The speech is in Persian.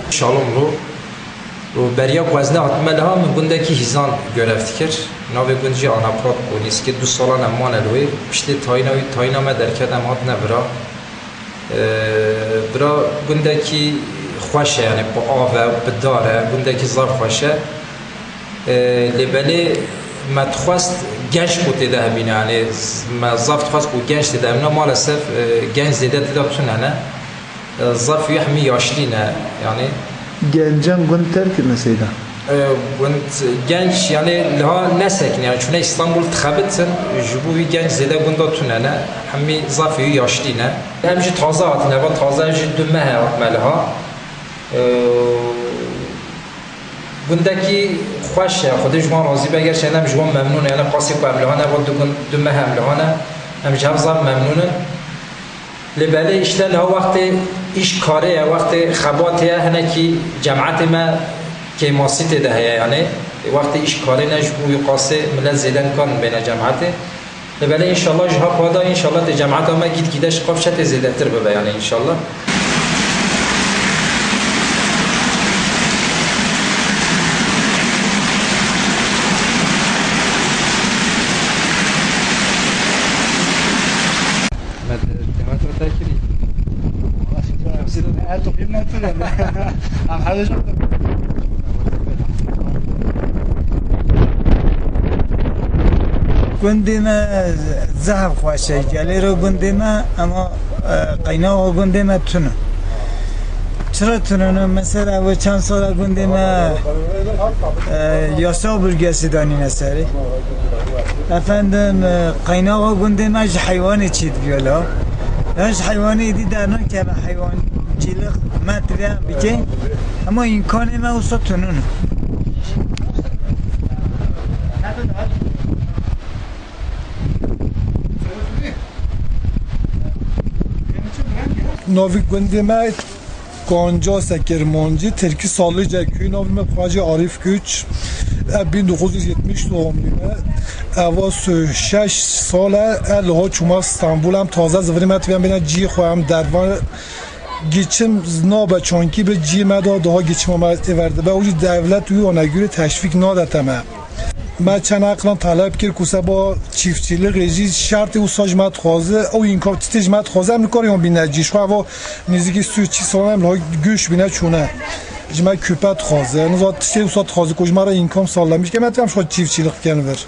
شالوم رو بریا وزنه حتمه ها من گنده که هیزان گرفت کرد نوی گنجی آناپرات بونیست که 2 سالان امان الوی پشت تاینا ما درکت امات نبرا برا گنده که خوشه یعنی با آوه و بداره گنده که زار خوشه لباله ما تخواست گنج بوده ده بینه یعنی ما زافت خواست بود گنج ده بینه مال صرف گنج زیده ده بتونه نه زاف يحمي ياشلينا يعني گنجان گند ترک نسیده گند گنج يعني لها نسكن يعني چون اسطنبول تخبتن جبوي گنج زيده گنداتونه نه همي زاف ياشلينا همجي تازه هاتنه با تازه همجي دمه هاتمالها گندکی خوشه خودش جوان راضی بگر شدم جوان ممنونه یعنی قاسی کو املها نه بود دمه املها نه همجي هم ممنونه لباله اشتل ها وقت ایش کاره وقت خباته هنه کی جماعت ما که ماسیت ده یعنی وقت ایش کاره نجبو قاسه ملت زیدن کن بین جماعت لباله انشالله جها پادا انشالله ته جماعت ما گید گیدش قفشت زیده تر ببه یعنی انشالله گندی ما زهر خوشه جلی رو گندی ما اما قینا و گندی ما تونه چرا تونه مثلا و چند سال گندی ما یاسا برگسی دانی نسری افندم قینا و گندی ما حیوانی چید بیالا هاش حیوانی دی درنان که به حیوان جیلق مطریه بگه اما این کانه ما اصلا تنونه ناوی گنده ما گانجا سکرمانجی ترکی سالی جکوی ناوی ما خواجه عارف گوچ 1970 doğumluyum. Avas 6 sala elha çuma İstanbul'am taze zıvırım etmem bana ci xoyam dervan geçim nabe çanki be ci meda daha geçim ama verdi. Ve o devlet uyu ona göre teşvik nadateme. ما چند اقلام طلب کرد که با چیفتچیلی رژی شرط او ساجمت خوازه او این کار تیجمت خوازه هم نکاری هم بینه جیش خواه و نزدیکی 30 سال هم لای گوش بینه چونه جمع کپت خوازه نزاد تیجه او سات خوازه کج مرا این کام سال میشه که متوام شد چیفتچیلی کنه بر